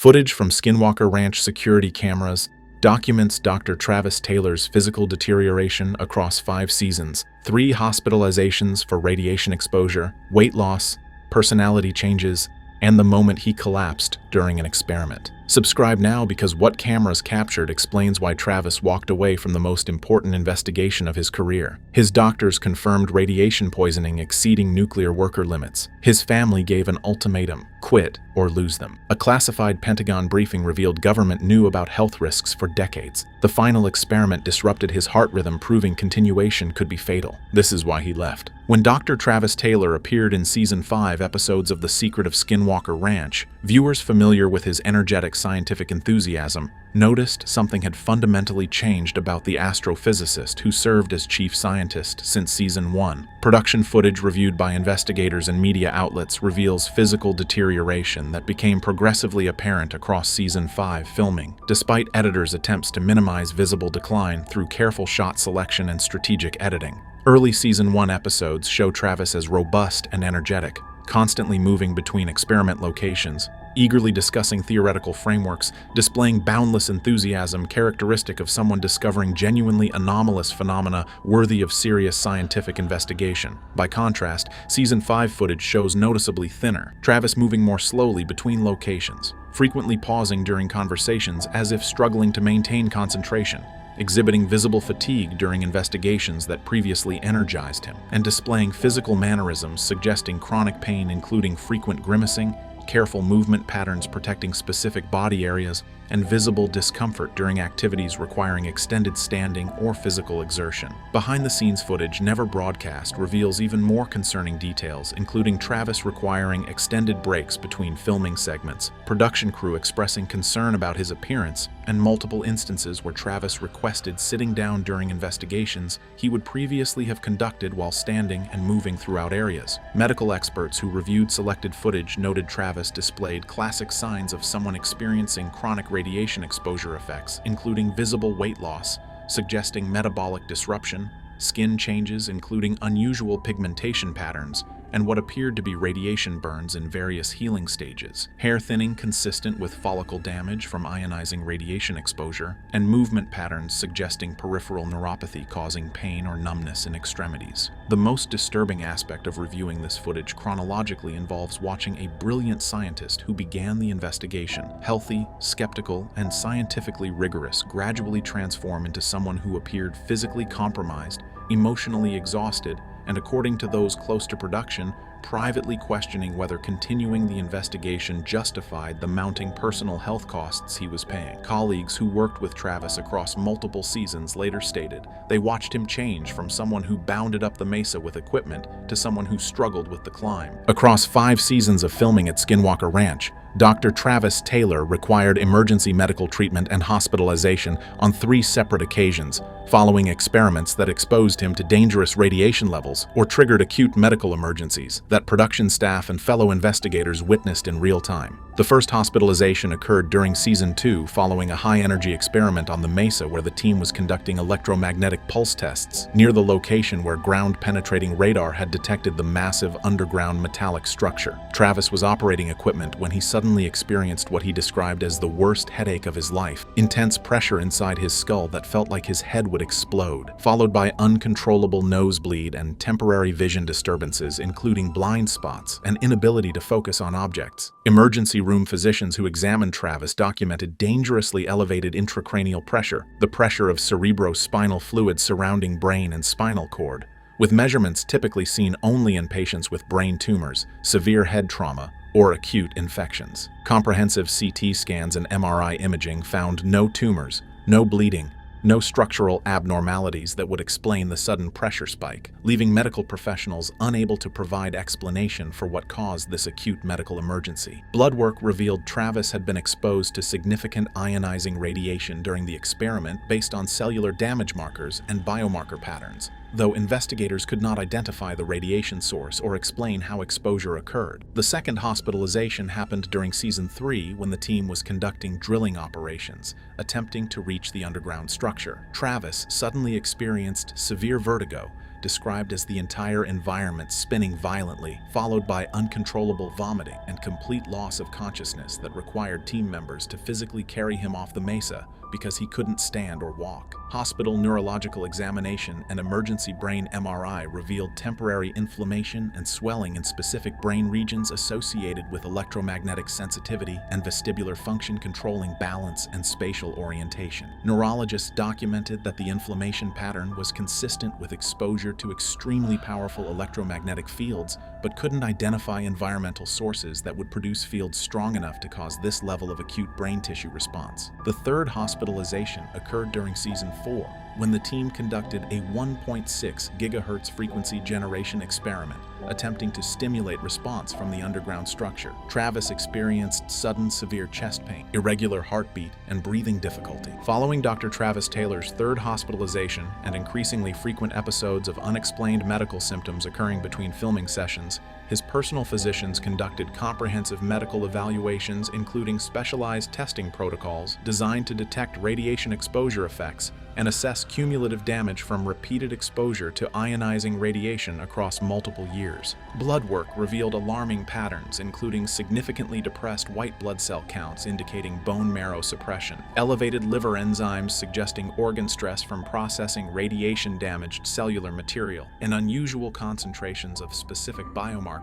Footage from Skinwalker Ranch security cameras documents Dr. Travis Taylor's physical deterioration across 5 seasons, 3 hospitalizations for radiation exposure, weight loss, personality changes, and the moment he collapsed during an experiment. Subscribe now because what cameras captured explains why Travis walked away from the most important investigation of his career. His doctors confirmed radiation poisoning exceeding nuclear worker limits. His family gave an ultimatum: quit or lose them. A classified Pentagon briefing revealed government knew about health risks for decades. The final experiment disrupted his heart rhythm, proving continuation could be fatal. This is why he left. When Dr. Travis Taylor appeared in Season 5 episodes of The Secret of Skinwalker Ranch, viewers familiar with his energetic scientific enthusiasm noticed something had fundamentally changed about the astrophysicist who served as chief scientist since Season 1. Production footage reviewed by investigators and media outlets reveals physical deterioration that became progressively apparent across Season 5 filming, despite editors' attempts to minimize visible decline through careful shot selection and strategic editing. Early Season 1 episodes show Travis as robust and energetic, constantly moving between experiment locations, eagerly discussing theoretical frameworks, displaying boundless enthusiasm characteristic of someone discovering genuinely anomalous phenomena worthy of serious scientific investigation. By contrast, Season 5 footage shows noticeably thinner, Travis moving more slowly between locations, frequently pausing during conversations as if struggling to maintain concentration, exhibiting visible fatigue during investigations that previously energized him, and displaying physical mannerisms suggesting chronic pain, including frequent grimacing, careful movement patterns protecting specific body areas, and visible discomfort during activities requiring extended standing or physical exertion. Behind-the-scenes footage, never broadcast, reveals even more concerning details, including Travis requiring extended breaks between filming segments, production crew expressing concern about his appearance, and multiple instances where Travis requested sitting down during investigations he would previously have conducted while standing and moving throughout areas. Medical experts who reviewed selected footage noted Travis displayed classic signs of someone experiencing chronic radiation exposure effects, including visible weight loss, suggesting metabolic disruption, skin changes including unusual pigmentation patterns, and what appeared to be radiation burns in various healing stages, hair thinning consistent with follicle damage from ionizing radiation exposure, and movement patterns suggesting peripheral neuropathy causing pain or numbness in extremities. The most disturbing aspect of reviewing this footage chronologically involves watching a brilliant scientist who began the investigation, healthy, skeptical, and scientifically rigorous, gradually transform into someone who appeared physically compromised, emotionally exhausted, and according to those close to production, privately questioning whether continuing the investigation justified the mounting personal health costs he was paying. Colleagues who worked with Travis across multiple seasons later stated they watched him change from someone who bounded up the mesa with equipment to someone who struggled with the climb. Across 5 seasons of filming at Skinwalker Ranch, Dr. Travis Taylor required emergency medical treatment and hospitalization on 3 separate occasions, following experiments that exposed him to dangerous radiation levels or triggered acute medical emergencies that production staff and fellow investigators witnessed in real time. The first hospitalization occurred during Season 2 following a high-energy experiment on the mesa where the team was conducting electromagnetic pulse tests near the location where ground-penetrating radar had detected the massive underground metallic structure. Travis was operating equipment when he suddenly experienced what he described as the worst headache of his life, intense pressure inside his skull that felt like his head would explode, followed by uncontrollable nosebleed and temporary vision disturbances, including blind spots and inability to focus on objects. Emergency room physicians who examined Travis documented dangerously elevated intracranial pressure, the pressure of cerebrospinal fluid surrounding brain and spinal cord, with measurements typically seen only in patients with brain tumors, severe head trauma, or acute infections. Comprehensive CT scans and MRI imaging found no tumors, no bleeding, no structural abnormalities that would explain the sudden pressure spike, leaving medical professionals unable to provide explanation for what caused this acute medical emergency. Blood work revealed Travis had been exposed to significant ionizing radiation during the experiment based on cellular damage markers and biomarker patterns, though investigators could not identify the radiation source or explain how exposure occurred. The second hospitalization happened during Season 3 when the team was conducting drilling operations, attempting to reach the underground structure. Travis suddenly experienced severe vertigo, described as the entire environment spinning violently, followed by uncontrollable vomiting and complete loss of consciousness that required team members to physically carry him off the mesa because he couldn't stand or walk. Hospital neurological examination and emergency brain MRI revealed temporary inflammation and swelling in specific brain regions associated with electromagnetic sensitivity and vestibular function controlling balance and spatial orientation. Neurologists documented that the inflammation pattern was consistent with exposure to extremely powerful electromagnetic fields, but couldn't identify environmental sources that would produce fields strong enough to cause this level of acute brain tissue response. The third hospitalization occurred during season 4, when the team conducted a 1.6 gigahertz frequency generation experiment, attempting to stimulate response from the underground structure. Travis experienced sudden severe chest pain, irregular heartbeat, and breathing difficulty. Following Dr. Travis Taylor's third hospitalization and increasingly frequent episodes of unexplained medical symptoms occurring between filming sessions, his personal physicians conducted comprehensive medical evaluations, including specialized testing protocols designed to detect radiation exposure effects and assess cumulative damage from repeated exposure to ionizing radiation across multiple years. Blood work revealed alarming patterns, including significantly depressed white blood cell counts indicating bone marrow suppression, elevated liver enzymes suggesting organ stress from processing radiation-damaged cellular material, and unusual concentrations of specific biomarkers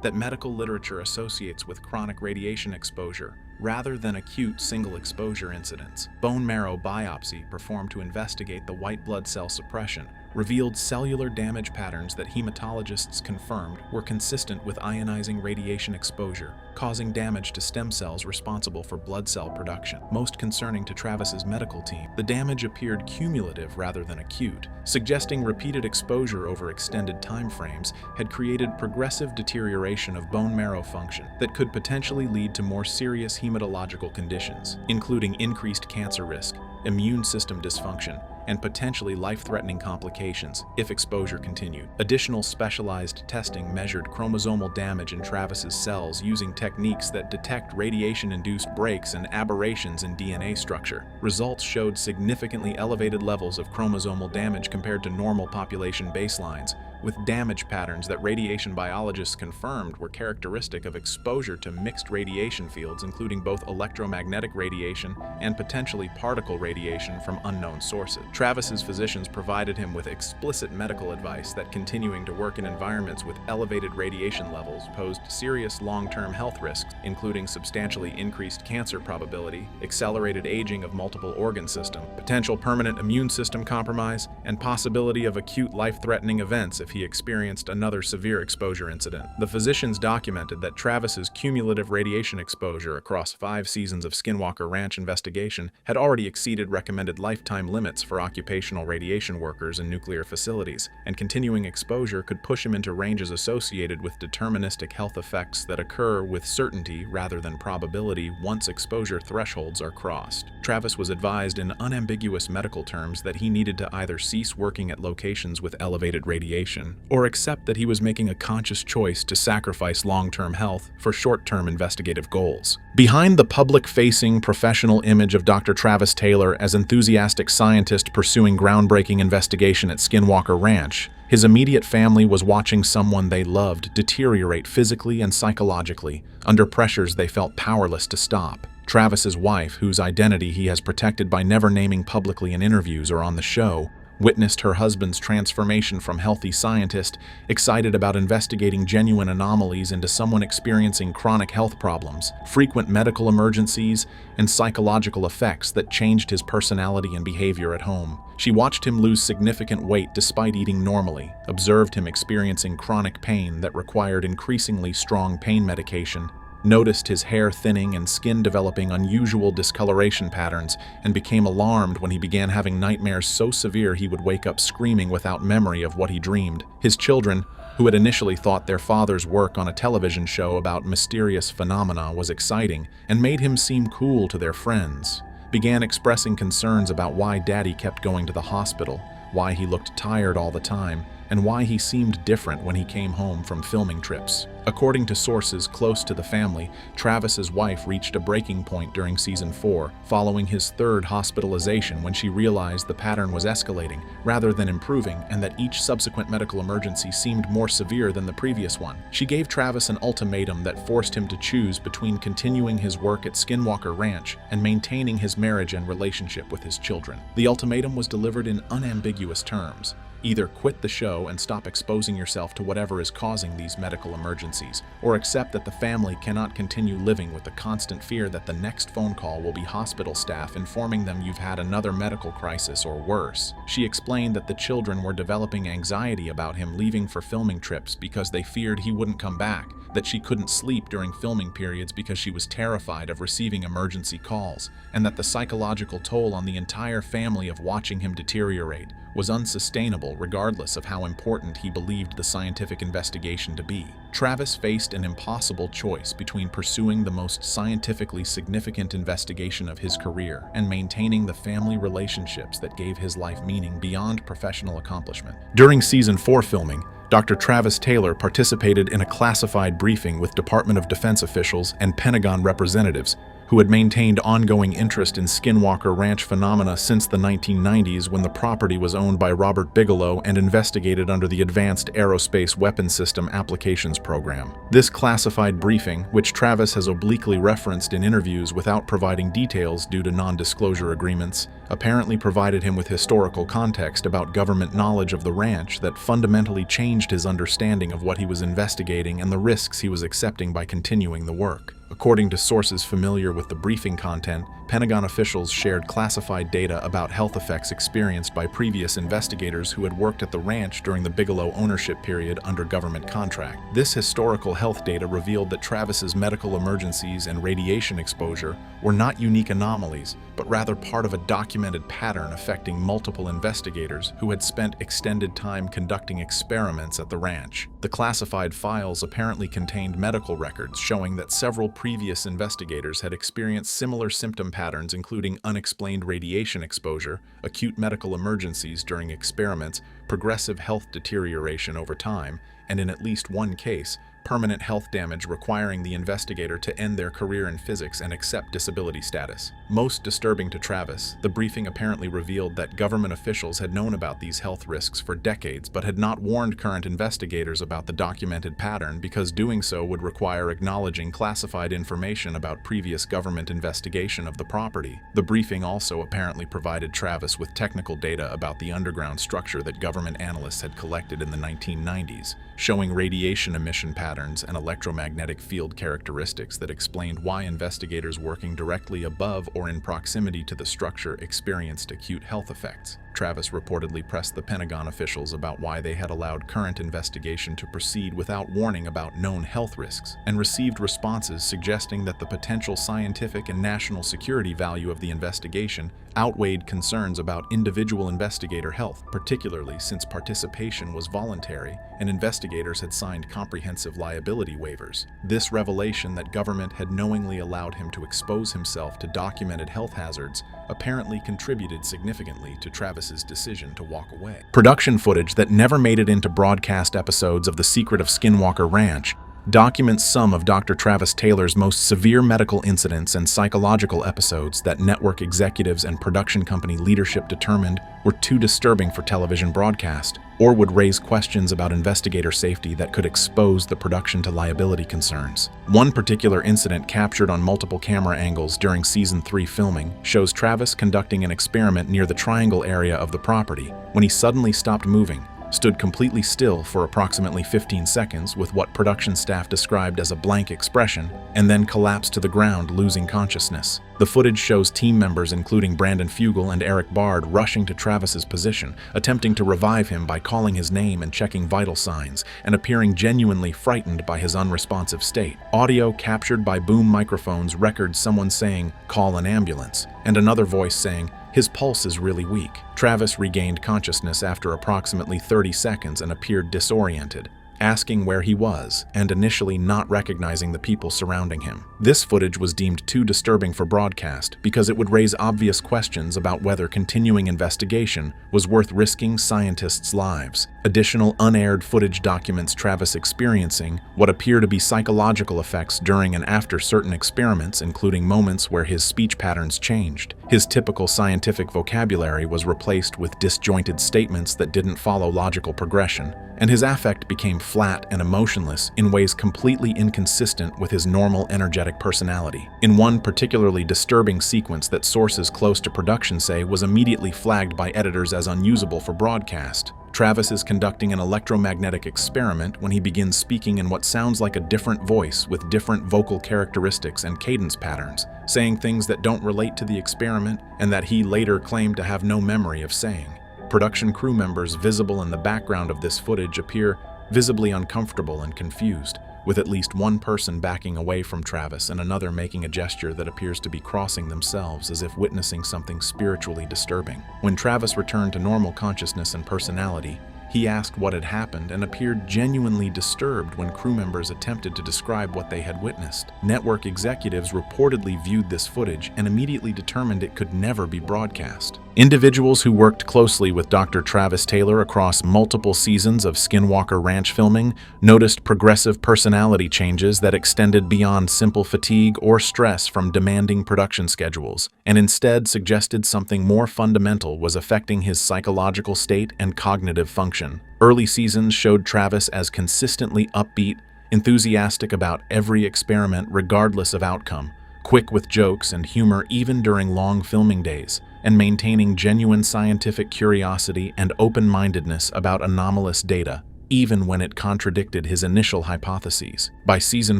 that medical literature associates with chronic radiation exposure rather than acute single exposure incidents. Bone marrow biopsy performed to investigate the white blood cell suppression revealed cellular damage patterns that hematologists confirmed were consistent with ionizing radiation exposure, causing damage to stem cells responsible for blood cell production. Most concerning to Travis's medical team, the damage appeared cumulative rather than acute, suggesting repeated exposure over extended time frames had created progressive deterioration of bone marrow function that could potentially lead to more serious hematological conditions, including increased cancer risk, immune system dysfunction, and potentially life-threatening complications if exposure continued. Additional specialized testing measured chromosomal damage in Travis's cells using techniques that detect radiation-induced breaks and aberrations in DNA structure. Results showed significantly elevated levels of chromosomal damage compared to normal population baselines, with damage patterns that radiation biologists confirmed were characteristic of exposure to mixed radiation fields, including both electromagnetic radiation and potentially particle radiation from unknown sources. Travis's physicians provided him with explicit medical advice that continuing to work in environments with elevated radiation levels posed serious long-term health risks, including substantially increased cancer probability, accelerated aging of multiple organ systems, potential permanent immune system compromise, and possibility of acute life-threatening events if he experienced another severe exposure incident. The physicians documented that Travis's cumulative radiation exposure across 5 seasons of Skinwalker Ranch investigation had already exceeded recommended lifetime limits for occupational radiation workers in nuclear facilities, and continuing exposure could push him into ranges associated with deterministic health effects that occur with certainty rather than probability once exposure thresholds are crossed. Travis was advised in unambiguous medical terms that he needed to either cease working at locations with elevated radiation or accept that he was making a conscious choice to sacrifice long-term health for short-term investigative goals. Behind the public-facing professional image of Dr. Travis Taylor as enthusiastic scientist pursuing groundbreaking investigation at Skinwalker Ranch, his immediate family was watching someone they loved deteriorate physically and psychologically under pressures they felt powerless to stop. Travis's wife, whose identity he has protected by never naming publicly in interviews or on the show, witnessed her husband's transformation from healthy scientist, excited about investigating genuine anomalies, into someone experiencing chronic health problems, frequent medical emergencies, and psychological effects that changed his personality and behavior at home. She watched him lose significant weight despite eating normally, observed him experiencing chronic pain that required increasingly strong pain medication, noticed his hair thinning and skin developing unusual discoloration patterns, and became alarmed when he began having nightmares so severe he would wake up screaming without memory of what he dreamed. His children, who had initially thought their father's work on a television show about mysterious phenomena was exciting and made him seem cool to their friends, began expressing concerns about why Daddy kept going to the hospital, why he looked tired all the time, and why he seemed different when he came home from filming trips. According to sources close to the family, Travis's wife reached a breaking point during season 4, following his third hospitalization when she realized the pattern was escalating rather than improving and that each subsequent medical emergency seemed more severe than the previous one. She gave Travis an ultimatum that forced him to choose between continuing his work at Skinwalker Ranch and maintaining his marriage and relationship with his children. The ultimatum was delivered in unambiguous terms. Either quit the show and stop exposing yourself to whatever is causing these medical emergencies, or accept that the family cannot continue living with the constant fear that the next phone call will be hospital staff informing them you've had another medical crisis or worse. She explained that the children were developing anxiety about him leaving for filming trips because they feared he wouldn't come back, that she couldn't sleep during filming periods because she was terrified of receiving emergency calls, and that the psychological toll on the entire family of watching him deteriorate was unsustainable regardless of how important he believed the scientific investigation to be. Travis faced an impossible choice between pursuing the most scientifically significant investigation of his career and maintaining the family relationships that gave his life meaning beyond professional accomplishment. During season 4 filming, Dr. Travis Taylor participated in a classified briefing with Department of Defense officials and Pentagon representatives who had maintained ongoing interest in Skinwalker Ranch phenomena since the 1990s when the property was owned by Robert Bigelow and investigated under the Advanced Aerospace Weapons System Applications Program. This classified briefing, which Travis has obliquely referenced in interviews without providing details due to non-disclosure agreements, apparently provided him with historical context about government knowledge of the ranch that fundamentally changed his understanding of what he was investigating and the risks he was accepting by continuing the work. According to sources familiar with the briefing content, Pentagon officials shared classified data about health effects experienced by previous investigators who had worked at the ranch during the Bigelow ownership period under government contract. This historical health data revealed that Travis's medical emergencies and radiation exposure were not unique anomalies, but rather part of a documented pattern affecting multiple investigators who had spent extended time conducting experiments at the ranch. The classified files apparently contained medical records showing that several previous investigators had experienced similar symptom patterns, including unexplained radiation exposure, acute medical emergencies during experiments, progressive health deterioration over time, and in at least one case, permanent health damage requiring the investigator to end their career in physics and accept disability status. Most disturbing to Travis, the briefing apparently revealed that government officials had known about these health risks for decades but had not warned current investigators about the documented pattern because doing so would require acknowledging classified information about previous government investigation of the property. The briefing also apparently provided Travis with technical data about the underground structure that government analysts had collected in the 1990s, showing radiation emission patterns and electromagnetic field characteristics that explained why investigators working directly above or in proximity to the structure experienced acute health effects. Travis reportedly pressed the Pentagon officials about why they had allowed current investigation to proceed without warning about known health risks, and received responses suggesting that the potential scientific and national security value of the investigation outweighed concerns about individual investigator health, particularly since participation was voluntary and investigators had signed comprehensive liability waivers. This revelation that government had knowingly allowed him to expose himself to documented health hazards apparently contributed significantly to Travis's decision to walk away. Production footage that never made it into broadcast episodes of The Secret of Skinwalker Ranch documents some of Dr. Travis Taylor's most severe medical incidents and psychological episodes that network executives and production company leadership determined were too disturbing for television broadcast, or would raise questions about investigator safety that could expose the production to liability concerns. One particular incident captured on multiple camera angles during Season 3 filming shows Travis conducting an experiment near the triangle area of the property when he suddenly stopped moving, stood completely still for approximately 15 seconds with what production staff described as a blank expression, and then collapsed to the ground, losing consciousness. The footage shows team members including Brandon Fugel and Eric Bard rushing to Travis's position, attempting to revive him by calling his name and checking vital signs, and appearing genuinely frightened by his unresponsive state. Audio captured by boom microphones records someone saying, "Call an ambulance," and another voice saying, "His pulse is really weak." Travis regained consciousness after approximately 30 seconds and appeared disoriented, asking where he was and initially not recognizing the people surrounding him. This footage was deemed too disturbing for broadcast because it would raise obvious questions about whether continuing investigation was worth risking scientists' lives. Additional unaired footage documents Travis experiencing what appear to be psychological effects during and after certain experiments, including moments where his speech patterns changed. His typical scientific vocabulary was replaced with disjointed statements that didn't follow logical progression, and his affect became flat and emotionless in ways completely inconsistent with his normal energetic personality. In one particularly disturbing sequence that sources close to production say was immediately flagged by editors as unusable for broadcast, Travis is conducting an electromagnetic experiment when he begins speaking in what sounds like a different voice with different vocal characteristics and cadence patterns, saying things that don't relate to the experiment and that he later claimed to have no memory of saying. Production crew members visible in the background of this footage appear visibly uncomfortable and confused, with at least one person backing away from Travis and another making a gesture that appears to be crossing themselves as if witnessing something spiritually disturbing. When Travis returned to normal consciousness and personality, he asked what had happened and appeared genuinely disturbed when crew members attempted to describe what they had witnessed. Network executives reportedly viewed this footage and immediately determined it could never be broadcast. Individuals who worked closely with Dr. Travis Taylor across multiple seasons of Skinwalker Ranch filming noticed progressive personality changes that extended beyond simple fatigue or stress from demanding production schedules, and instead suggested something more fundamental was affecting his psychological state and cognitive function. Early seasons showed Travis as consistently upbeat, enthusiastic about every experiment regardless of outcome, quick with jokes and humor even during long filming days, and maintaining genuine scientific curiosity and open-mindedness about anomalous data, even when it contradicted his initial hypotheses. By season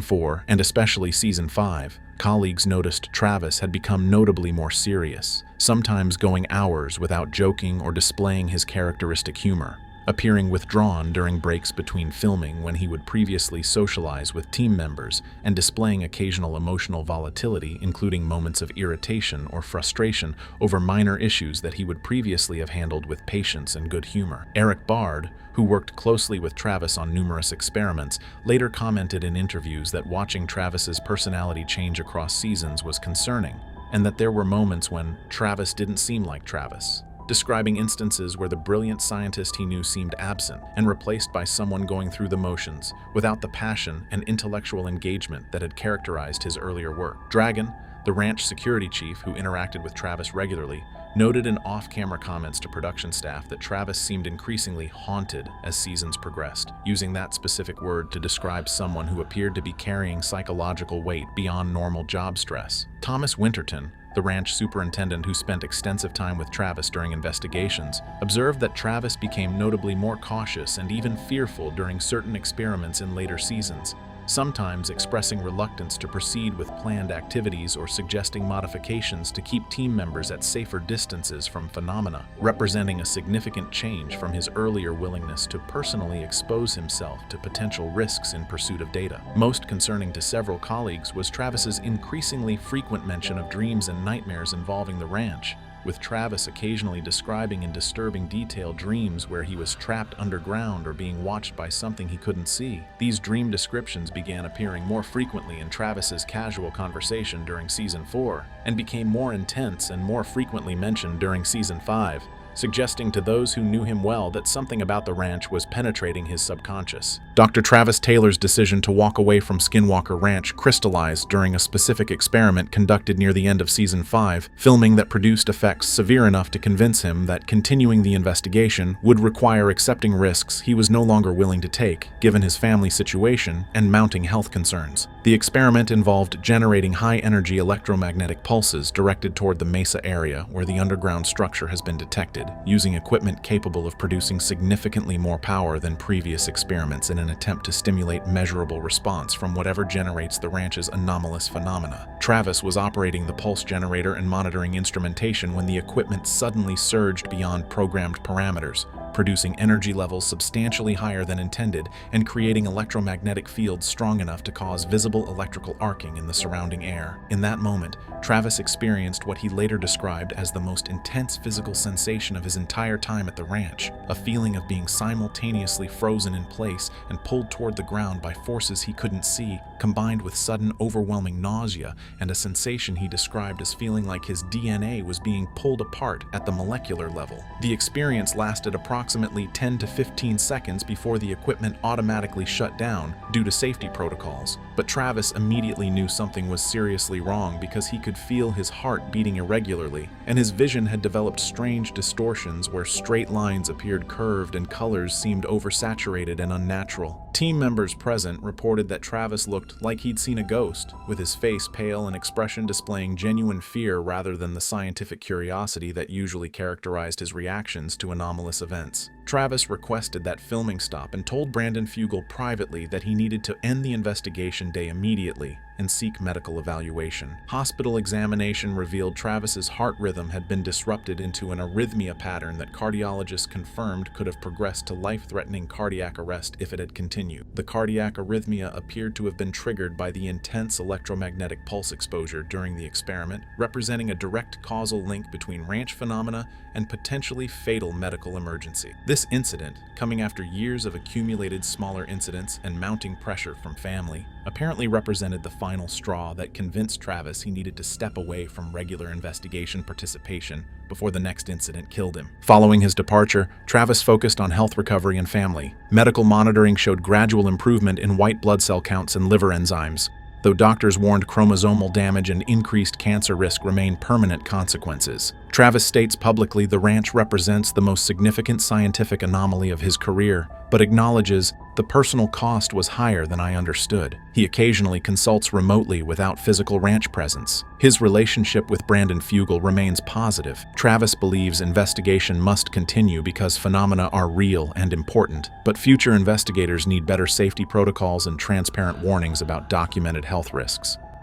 4, and especially season 5, colleagues noticed Travis had become notably more serious, sometimes going hours without joking or displaying his characteristic humor, appearing withdrawn during breaks between filming when he would previously socialize with team members, and displaying occasional emotional volatility, including moments of irritation or frustration over minor issues that he would previously have handled with patience and good humor. Eric Bard, who worked closely with Travis on numerous experiments, later commented in interviews that watching Travis's personality change across seasons was concerning, and that there were moments when Travis didn't seem like Travis, describing instances where the brilliant scientist he knew seemed absent and replaced by someone going through the motions, without the passion and intellectual engagement that had characterized his earlier work. Dragon, the ranch security chief who interacted with Travis regularly, noted in off-camera comments to production staff that Travis seemed increasingly haunted as seasons progressed, using that specific word to describe someone who appeared to be carrying psychological weight beyond normal job stress. Thomas Winterton, the ranch superintendent who spent extensive time with Travis during investigations, observed that Travis became notably more cautious and even fearful during certain experiments in later seasons, sometimes expressing reluctance to proceed with planned activities or suggesting modifications to keep team members at safer distances from phenomena, representing a significant change from his earlier willingness to personally expose himself to potential risks in pursuit of data. Most concerning to several colleagues was Travis's increasingly frequent mention of dreams and nightmares involving the ranch, with Travis occasionally describing in disturbing detail dreams where he was trapped underground or being watched by something he couldn't see. These dream descriptions began appearing more frequently in Travis's casual conversation during season 4, and became more intense and more frequently mentioned during season 5, suggesting to those who knew him well that something about the ranch was penetrating his subconscious. Dr. Travis Taylor's decision to walk away from Skinwalker Ranch crystallized during a specific experiment conducted near the end of season 5, filming that produced effects severe enough to convince him that continuing the investigation would require accepting risks he was no longer willing to take, given his family situation and mounting health concerns. The experiment involved generating high-energy electromagnetic pulses directed toward the Mesa area where the underground structure has been detected, using equipment capable of producing significantly more power than previous experiments in an attempt to stimulate measurable response from whatever generates the ranch's anomalous phenomena. Travis was operating the pulse generator and monitoring instrumentation when the equipment suddenly surged beyond programmed parameters, producing energy levels substantially higher than intended and creating electromagnetic fields strong enough to cause visible electrical arcing in the surrounding air. In that moment, Travis experienced what he later described as the most intense physical sensation of his entire time at the ranch, a feeling of being simultaneously frozen in place and pulled toward the ground by forces he couldn't see, combined with sudden overwhelming nausea and a sensation he described as feeling like his DNA was being pulled apart at the molecular level. The experience lasted approximately approximately 10 to 15 seconds before the equipment automatically shut down due to safety protocols. But Travis immediately knew something was seriously wrong because he could feel his heart beating irregularly, and his vision had developed strange distortions where straight lines appeared curved and colors seemed oversaturated and unnatural. Team members present reported that Travis looked like he'd seen a ghost, with his face pale and expression displaying genuine fear rather than the scientific curiosity that usually characterized his reactions to anomalous events. Travis requested that filming stop and told Brandon Fugal privately that he needed to end the investigation day immediately and seek medical evaluation. Hospital examination revealed Travis's heart rhythm had been disrupted into an arrhythmia pattern that cardiologists confirmed could have progressed to life-threatening cardiac arrest if it had continued. The cardiac arrhythmia appeared to have been triggered by the intense electromagnetic pulse exposure during the experiment, representing a direct causal link between ranch phenomena and potentially fatal medical emergency. This incident, coming after years of accumulated smaller incidents and mounting pressure from family, apparently represented the final straw that convinced Travis he needed to step away from regular investigation participation before the next incident killed him. Following his departure, Travis focused on health recovery and family. Medical monitoring showed gradual improvement in white blood cell counts and liver enzymes, though doctors warned chromosomal damage and increased cancer risk remain permanent consequences. Travis states publicly the ranch represents the most significant scientific anomaly of his career, but acknowledges the personal cost was higher than I understood. He occasionally consults remotely without physical ranch presence. His relationship with Brandon Fugal remains positive. Travis believes investigation must continue because phenomena are real and important, but future investigators need better safety protocols and transparent warnings about documented health risks.